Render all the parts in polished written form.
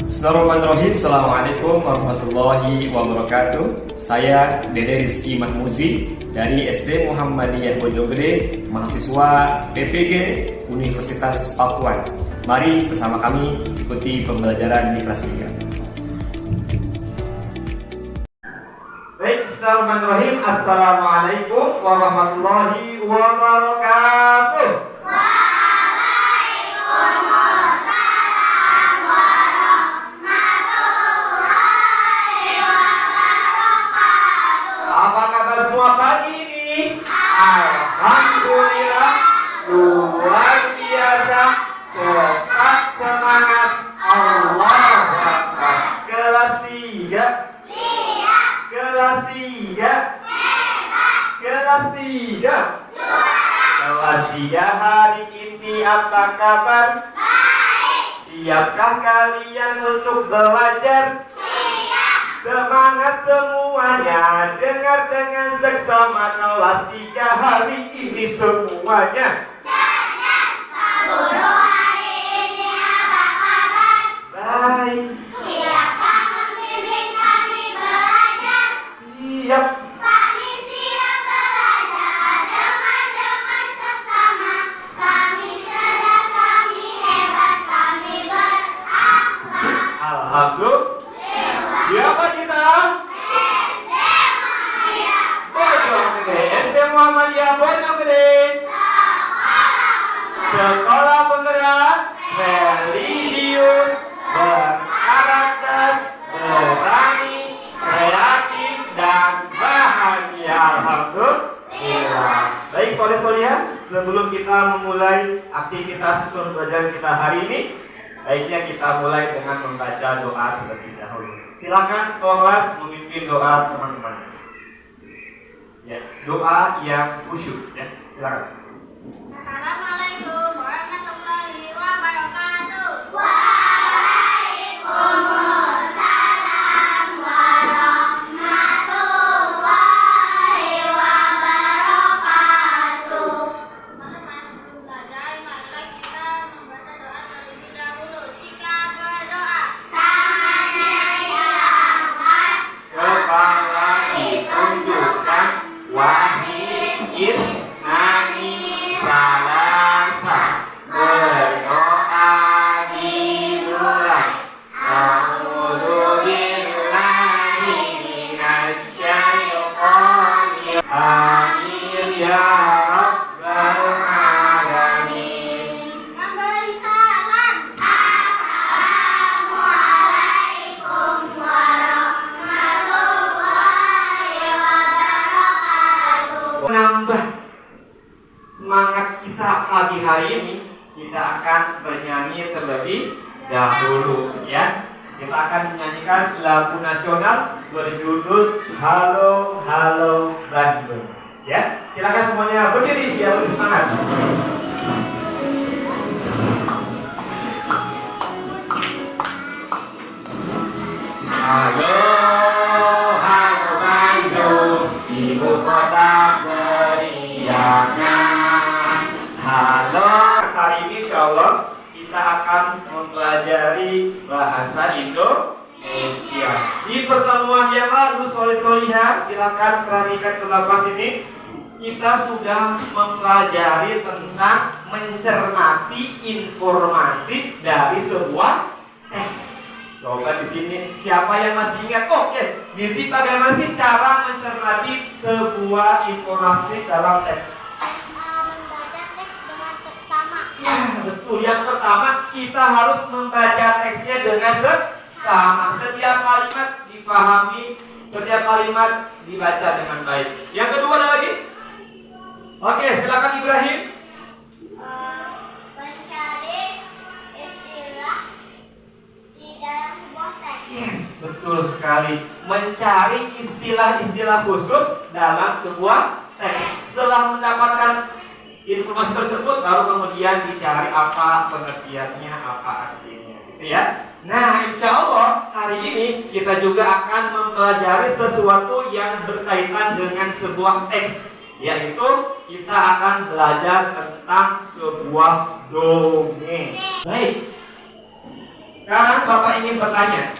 Bismillahirrahmanirrahim. Assalamualaikum warahmatullahi wabarakatuh. Saya Dede Rizky Mahmuzi dari SD Muhammadiyah Bojonggede, mahasiswa PPG Universitas Pakuan. Mari bersama kami ikuti pembelajaran di kelas 3. Baik, Bismillahirrahmanirrahim. Assalamualaikum warahmatullahi wabarakatuh. Apa kabar semua pagi ini? Alhamdulillah, luar biasa, tetap semangat. Allahu Akbar. Kelas 3. Kelas 3. Kelas 3. Kelas 3 hari ini apa kabar? Siapkah kalian untuk belajar? Semangat semuanya, dengar dengan seksama. Kelas 3 hari ini semuanya. Guru hari ini apa kabar? Baik. Siapkah membimbing kami belajar? Siap. Kami siap belajar dengan seksama. Kami cerdas, kami hebat, kami berakhlak. Alhamdulillah. Siapa kita? SD Muhammadiyah. Bojonggede. SD Muhammadiyah Bojonggede. Sekolah penggerak, religius, berkarakter, berani, kreatif, dan bahagia. Alhamdulillah. Baik, sore-sore ya, sebelum kita memulai aktivitas pembelajaran kita hari ini, baiknya kita mulai dengan membaca doa terlebih dahulu. Silakan kelas memimpin doa teman-teman. Ya, doa yang khusyuk ya. Silakan. Assalamualaikum warahmatullahi wabarakatuh. Waalaikumsalam warahmatullahi wabarakatuh. Teman-teman, sebelum belajar, marilah kita membaca doa terlebih dahulu. Jika berdoa, tangannya diangkat, Kepala ditunjukkan, wahid nani salasa, berdoa dimulai. A'udzubillahi minasyaitonir rajim. Ya Rabbal alamin. memberi salam. Assalamualaikum warahmatullahi wabarakatuh. Menambah semangat kita pagi hari ini, kita akan bernyanyi terlebih dahulu ya. Kita akan menyanyikan lagu nasional berjudul Halo Halo Bandung ya. Silakan semuanya berdiri biar lebih semangat. Halo Halo Bandung, ibu kota beriangan. Halo. Hari ini insya Allah kita akan mempelajari bahasa Indonesia. Di pertemuan yang lalu sore-sorenya, silakan perhatikan ke belakang sini. Kita sudah mempelajari tentang mencermati informasi dari sebuah teks. Coba di sini siapa yang masih ingat? Oke, di sini bagaimana sih cara mencermati sebuah informasi dalam teks? Membaca teks dengan seksama. Ya, betul. Yang pertama, kita harus membaca teksnya dengan seksama. Setiap kalimat dipahami, setiap kalimat dibaca dengan baik. Yang kedua ada lagi? Oke, silakan Ibrahim. Mencari istilah di dalam sebuah teks. Yes, betul sekali. Mencari istilah-istilah khusus dalam sebuah teks. Setelah mendapatkan informasi tersebut, baru kemudian dicari apa pengertiannya, apa artinya, gitu ya. Nah, insya Allah hari ini kita juga akan mempelajari sesuatu yang berkaitan dengan sebuah teks, yaitu kita akan belajar tentang sebuah dongeng. Baik. Sekarang Bapak ingin bertanya,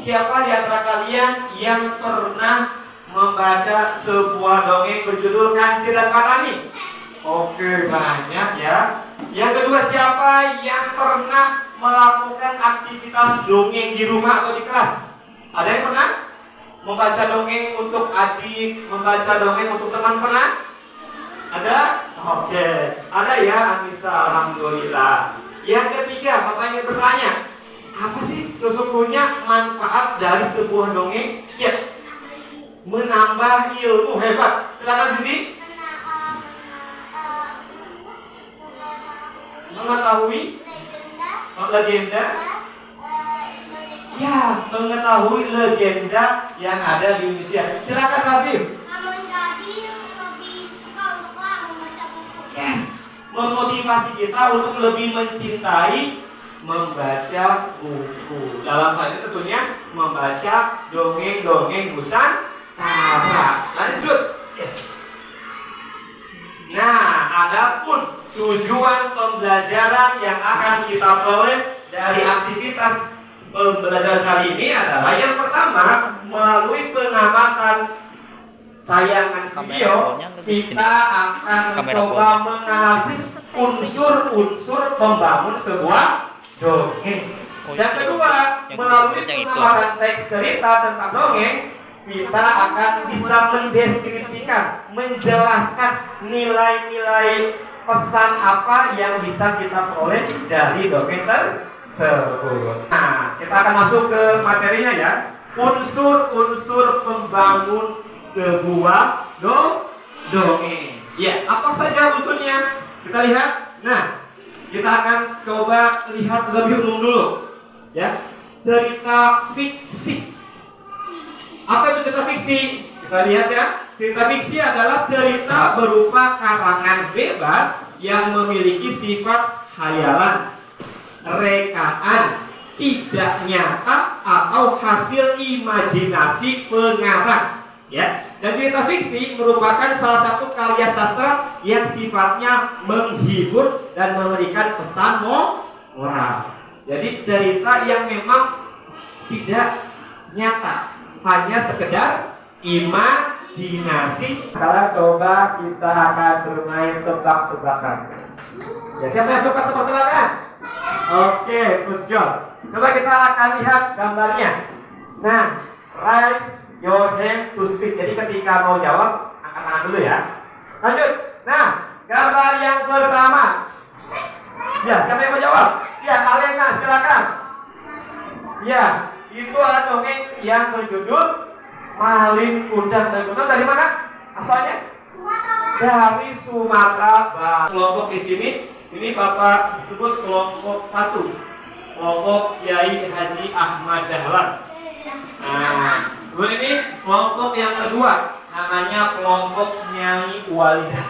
siapa di antara kalian yang pernah membaca sebuah dongeng berjudul Kancil dan Patani? Oke, banyak ya. Yang kedua, siapa yang pernah melakukan aktivitas dongeng di rumah atau di kelas? Ada yang pernah? Membaca dongeng untuk adik, membaca dongeng untuk teman, pernah? Ada? Oke, ada ya, Anissa, alhamdulillah. Yang ketiga, Bapak ingin bertanya, apa sih sesungguhnya manfaat dari sebuah dongeng? Ya, menambah ilmu. Hebat. Silakan Sisi. Mengetahui legenda. Ya, mengetahui legenda yang ada di Indonesia. Silakan Rafif. Menjadi lebih suka untuk membaca buku. Yes, memotivasi kita untuk lebih mencintai membaca buku. Dalam hal ini tentunya membaca dongeng-dongeng Nusantara. Lanjut. Nah, adapun tujuan pembelajaran yang akan kita peroleh dari aktivitas pembelajaran kali ini adalah yang pertama, melalui pengamatan tayangan video, kita akan mencoba menganalisis unsur-unsur membangun sebuah dongeng. Yang kedua, melalui pengamatan teks cerita tentang dongeng, kita akan bisa mendeskripsikan, menjelaskan nilai-nilai pesan apa yang bisa kita peroleh dari dongeng tersebut. Nah, kita akan masuk ke materinya ya. Unsur-unsur pembangun sebuah dongeng. Ya, apa saja unsurnya? Kita lihat. Nah, kita akan coba lihat lebih umum dulu. Ya, cerita fiksi. Apa itu cerita fiksi? Kita lihat ya. Cerita fiksi adalah cerita berupa karangan bebas yang memiliki sifat khayalan, rekaan, tidak nyata atau hasil imajinasi pengarang. Ya, dan cerita fiksi merupakan salah satu karya sastra yang sifatnya menghibur dan memberikan pesan moral. Jadi cerita yang memang tidak nyata, hanya sekedar imajinasi. Sekarang coba kita akan bermain tebak-tebakan. Ya, siapa yang suka tebak-tebakan? Oke, good job. Coba kita akan lihat gambarnya. Nah, raise your hand to speak. Jadi ketika mau jawab, angkat tangan dulu ya. Lanjut. Nah, gambar yang pertama. Ya, siapa yang mau jawab? Ya, Alena, silakan. Ya, itu adalah dongeng yang berjudul Malin Kundang. Dan Kundang dari mana? Asalnya? Dari Sumatera. Kelompok di sini, ini Bapak sebut kelompok 1. Kelompok Kiai Haji Ahmad Dahlan. Nah, kemudian ini kelompok yang kedua, namanya kelompok Nyai Walidah,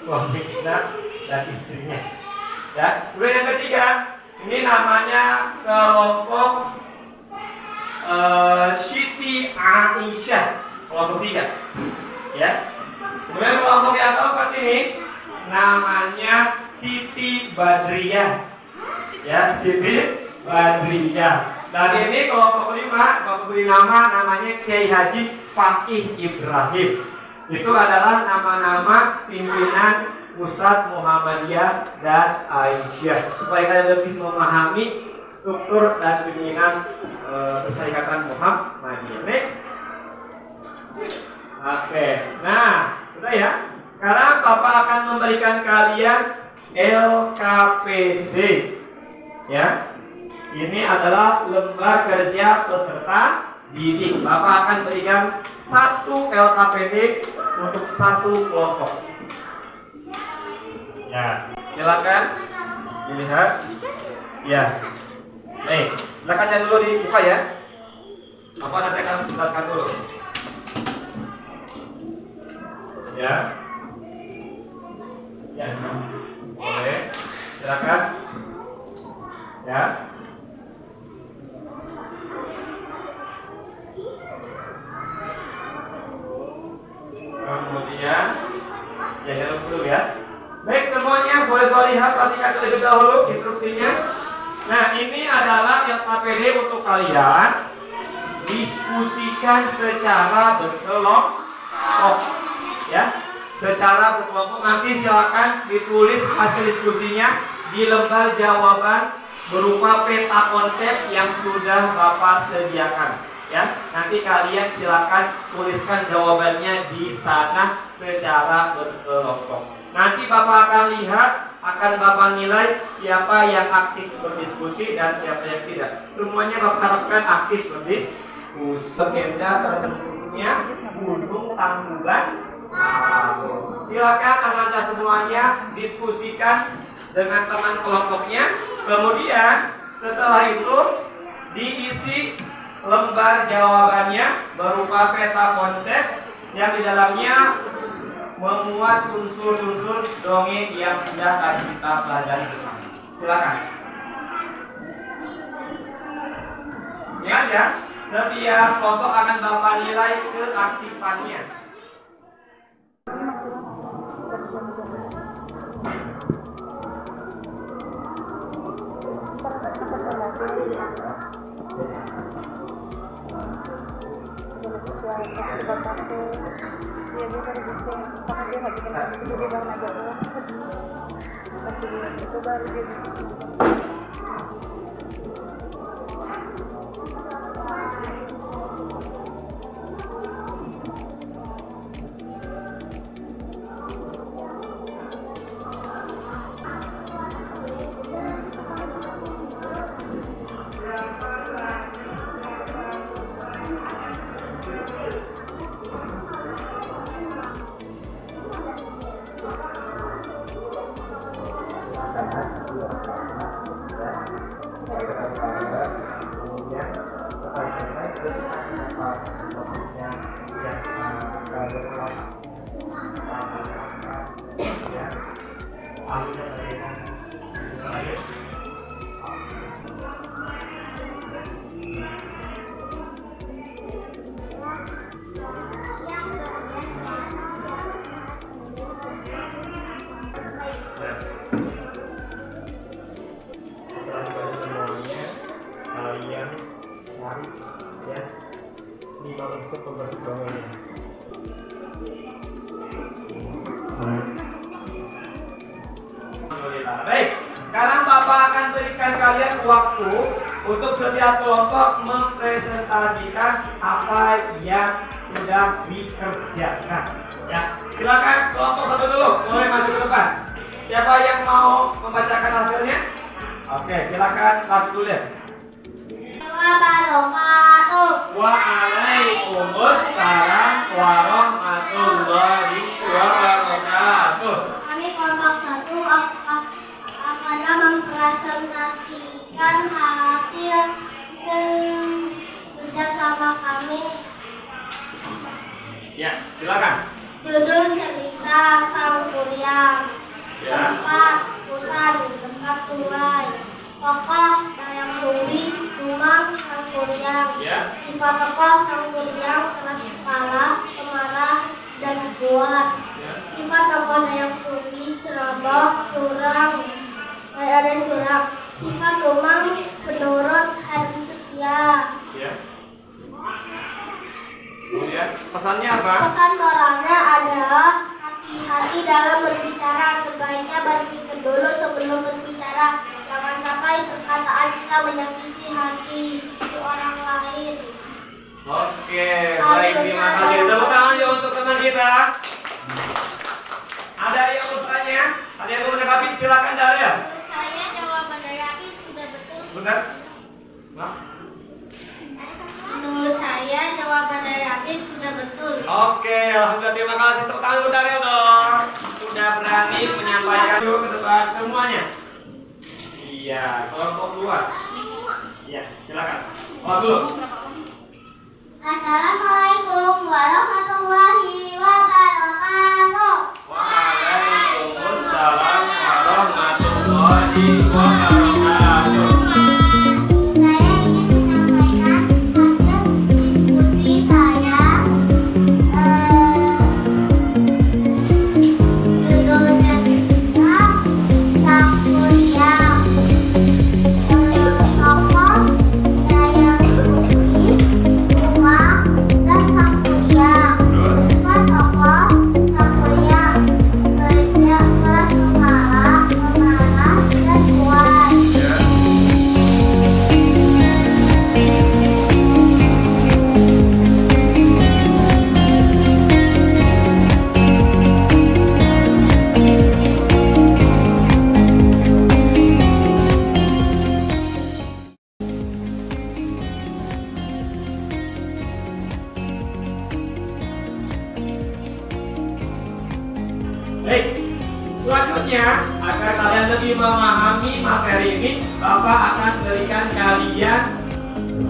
suami kita dan istrinya. Ya, kemudian yang ketiga, ini namanya kelompok Siti Aisyah, kelompok 3. Ya, kemudian kelompok yang keempat ini namanya Siti Badriyah. Ya, Siti Badriyah. Dan ini kelompok 5, kelompok beri nama namanya Kiai Haji Fakih Ibrahim. Itu adalah nama-nama pimpinan Pusat Muhammadiyah dan Aisyah, supaya kalian lebih memahami struktur dan pimpinan Persyarikatan Muhammadiyah. Next. Oke. Nah, sudah ya. Sekarang Bapak akan memberikan kalian LKPD. Ya. Ini adalah lembar kerja peserta didik. Bapak akan berikan 1 LKPD untuk 1 kelompok. Ya, silakan dilihat. Ya. Baik, silakan jangan dulu dibuka ya. Apa nanti akan jelaskan dulu. Ya. Ya. Boleh. Silakan. Ya. Kemudian ya, dulu ya. Baik semuanya, sore-sore Coba lihat, perhatikan terlebih dahulu instruksinya. Nah, ini adalah yang KPD untuk kalian diskusikan secara berkelompok, ya. Secara berkelompok, nanti silakan ditulis hasil diskusinya di lembar jawaban berupa peta konsep yang sudah Bapak sediakan, ya. Nanti kalian silakan tuliskan jawabannya di sana secara berkelompok. Nanti Bapak akan lihat, akan Bapak nilai siapa yang aktif berdiskusi dan siapa yang tidak. Semuanya Bapak harapkan aktif berdiskusi. Agenda tertentunya Gunung Tangkuban. Silakan Anda semuanya diskusikan dengan teman kelompoknya. Kemudian setelah itu diisi lembar jawabannya berupa peta konsep yang di dalamnya memuat unsur-unsur dongeng yang sudah kita pelajari bersama. Silakan. Ingat ya, setiap kelompok akan Bapak nilai keaktifannya. Baik, sekarang Bapak akan berikan kalian waktu untuk setiap kelompok mempresentasikan apa yang sudah dikerjakan. Ya, silakan kelompok satu dulu, mulai maju ke depan. Siapa yang mau membacakan hasilnya? Oke, silakan satu dulu ya. Waalaikumsalam warahmatullahi wabarakatuh. Kami kelompok 1 akan mempresentasikan hasil kerjasama kami. Ya, silakan. Judul cerita Sang Kuryang. Ya. Tempat hutan dekat sungai. Tokoh Dayang Sumbi, Dumang, Sang Kuryang. Ya. Sifat tokoh Sang Kuryang keras kepala, pemarah, dan kuat. Ya. Sifat tokoh Dayang Sumbi ceroboh, curang, dan curang. Sifat Dumang penurut, hati setia. Ya. Kemudian pesannya apa? Pesan moralnya adalah hati-hati dalam berbicara, sebaiknya berpikir dulu sebelum berbicara. Jangan sampai perkataan kita menyakiti hati orang lain. Oke, baik, terima kasih. Tepuk tangan juga untuk teman kita. Ada yang mau bertanya? Ada yang mau menanggapi? Silakan Daryl. Saya jawaban dari Abi sudah betul. Benar? Nah. Menurut saya jawaban dari Abi sudah betul. Oke, alhamdulillah, terima kasih. Tepuk tangan untuk Daryl dong. Sudah berani menyampaikan dulu ke depan semuanya. Iya, kelompok luar. Iya, silakan. Oh, dulu. Assalamualaikum warahmatullahi wabarakatuh. Waalaikumsalam warahmatullahi wabarakatuh. Saya ingin menyampaikan hasil diskusi saya. Judulnya cerita Selanjutnya, agar kalian lebih memahami materi ini, Bapak akan berikan kalian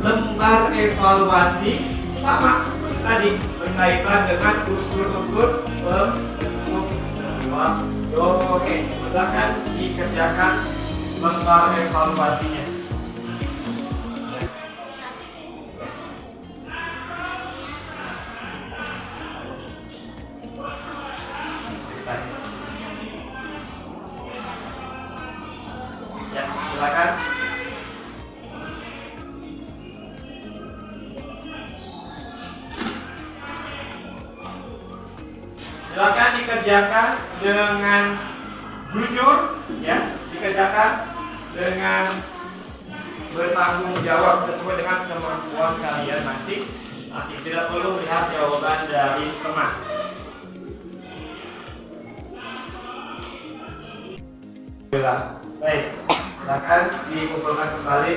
lembar evaluasi sama tadi berkaitan dengan unsur-unsur pembentukan. Oke, silakan dikerjakan lembar evaluasinya. Ya, silakan. Silakan dikerjakan dengan jujur, ya, dikerjakan dengan bertanggung jawab sesuai dengan kemampuan kalian masing-masing. Tidak perlu melihat jawaban dari teman. Baik, silakan dikumpulkan kembali.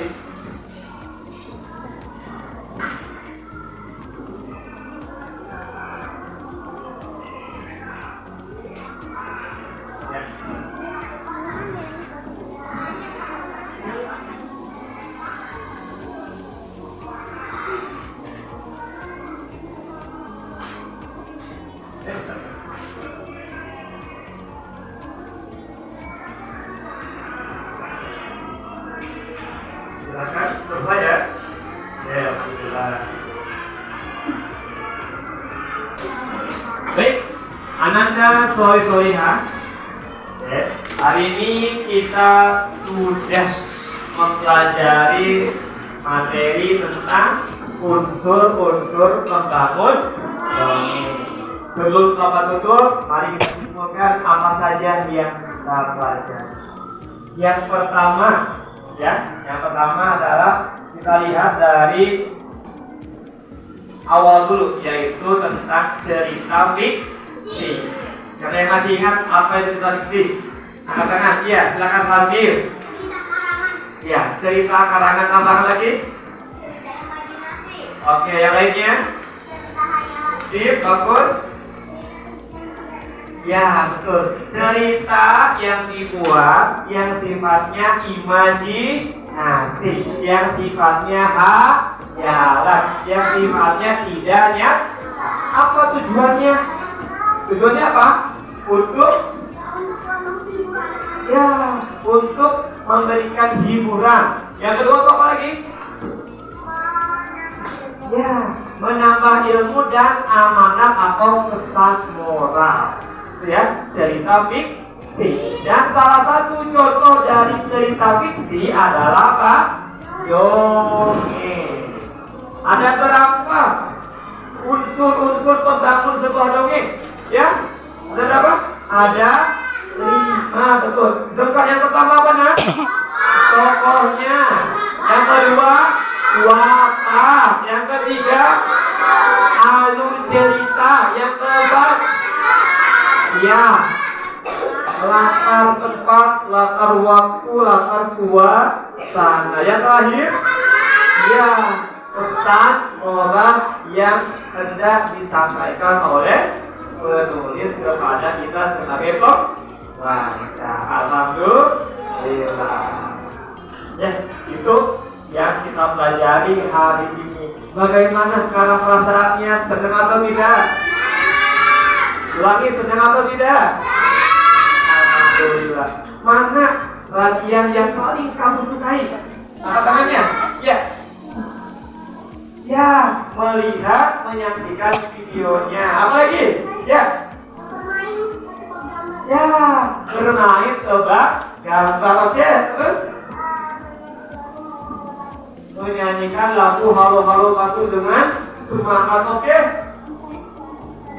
Silakan selesai ya. Ya, alhamdulillah. Baik, Ananda Solihah. Ya, hari ini kita sudah mempelajari materi tentang unsur-unsur pembangun dongeng. Sebelum Bapak tutup, mari kita simpulkan apa saja yang kita pelajari. Yang pertama adalah kita lihat dari awal dulu, yaitu tentang cerita fiksi. Siapa yang masih ingat apa itu cerita fiksi? Angkat tangan. Iya, silakan Fadil. Ya, cerita karangan, tambahan lagi. Oke, yang lainnya? Sip, bagus. Ya, betul. Cerita yang dibuat yang sifatnya imajinasi, yang sifatnya hayalan, yang sifatnya tidak nyata. Apa tujuannya? Tujuannya apa? Untuk memberikan hiburan. Yang kedua apa lagi? Ya, menambah ilmu dan amanat atau pesan moral. Ya, cerita fiksi. Dan salah satu contoh dari cerita fiksi adalah apa? Dongeng. Ada berapa unsur-unsur pembangun sebuah dongeng? Ya, ada berapa? Ada 5, betul. Sebutkan yang pertama apa, Nak? Tokohnya. Yang kedua, watak. Yang ketiga, alur cerita. Yang keempat, ya, latar tempat, latar waktu, latar suasana. Yang terakhir, ya, pesan moral yang hendak disampaikan oleh penulis kepada kita sebagai pembaca. Alhamdulillah. Ya, itu yang kita pelajari hari ini. Bagaimana sekarang perasaannya? Senang atau tidak? Ulangi, senang atau tidak? Alhamdulillah. Mana latihan yang paling kamu sukai? Angkat tangannya. Ya. Ya, melihat, menyaksikan videonya. Apa lagi? Ya. Ya, bermain tebak gambar. Oke, terus menyanyikan lagu halo-halo batu dengan semangat. Oke.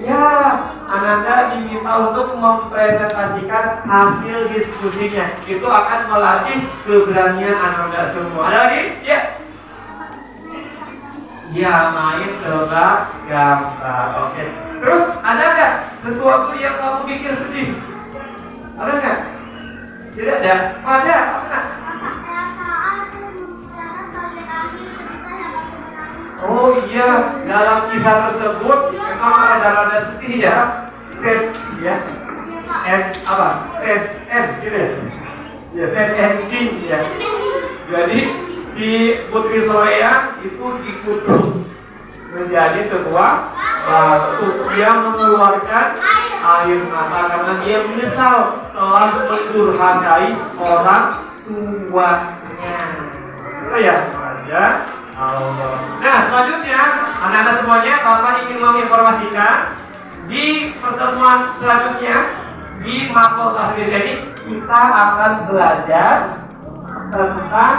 Ya, Ananda diminta untuk mempresentasikan hasil diskusinya. Itu akan melatih keberanian Ananda semua. Ada lagi? Ya. Ya, main tebak gambar. Oke. Terus ada nggak sesuatu yang kamu pikir sedih? Ada nggak? Tidak ada. Ada. Apa? Oh iya, dalam kisah tersebut memang ada sedih ya. Sad ya. Apa? Sad ZN gitu ya. Ya ZND ya. Jadi si Putri Soleya itu dikutuk menjadi sebuah batu. Dia mengeluarkan air mata karena dia menyesal telah mendurhakai orang tuanya. Itu ya, Masya Allah. Nah, selanjutnya anak-anak semuanya, Bapak ingin menginformasikan di pertemuan selanjutnya di Mapol Tahfiz ini kita akan belajar tentang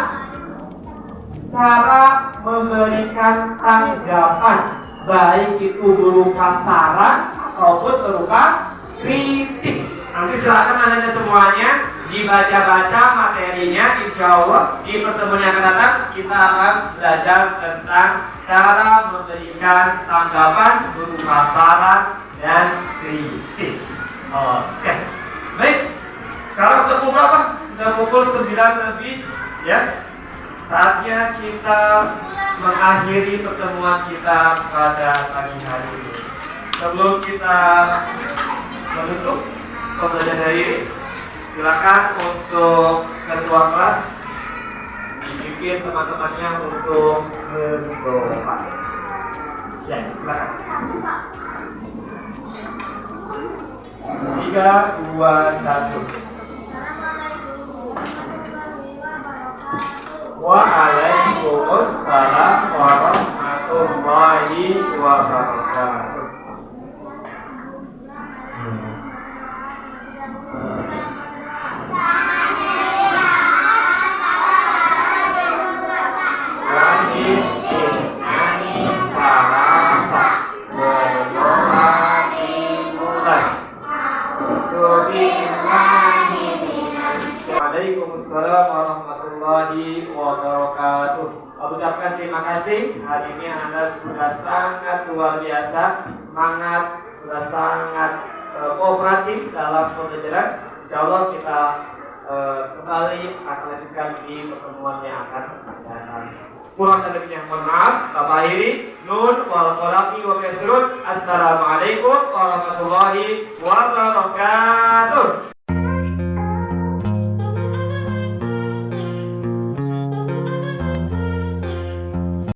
cara memberikan tanggapan, baik itu berupa saran ataupun berupa kritik. Nanti silakan anak-anak semuanya dibaca-baca materinya. Insya Allah di pertemuan yang akan datang kita akan belajar tentang cara memberikan tanggapan berupa saran dan kritik. Oke, baik. Sekarang sudah pukul berapa? Sudah pukul 9 lebih, ya. Saatnya kita mengakhiri pertemuan kita pada pagi hari ini. Sebelum kita menutup pembelajaran hari ini, silakan untuk ketua kelas dipimpin teman-temannya untuk berdoa. Ya, silakan. 3, 2, 1. Waalaikumsalam warahmatullahi wabarakatuh. Waalaikumsalam warahmatullahi wabarakatuh. Ucapkan terima kasih. Hari ini Anda sudah sangat luar biasa, semangat, sudah sangat kooperatif dalam pembelajaran. Insya Allah kita kembali akan lanjutkan di pertemuan yang akan datang. Kurang dan lebihnya mohon maaf. Bapak akhiri. Nun wal qalami wa kasrun. Assalamualaikum warahmatullahi wabarakatuh.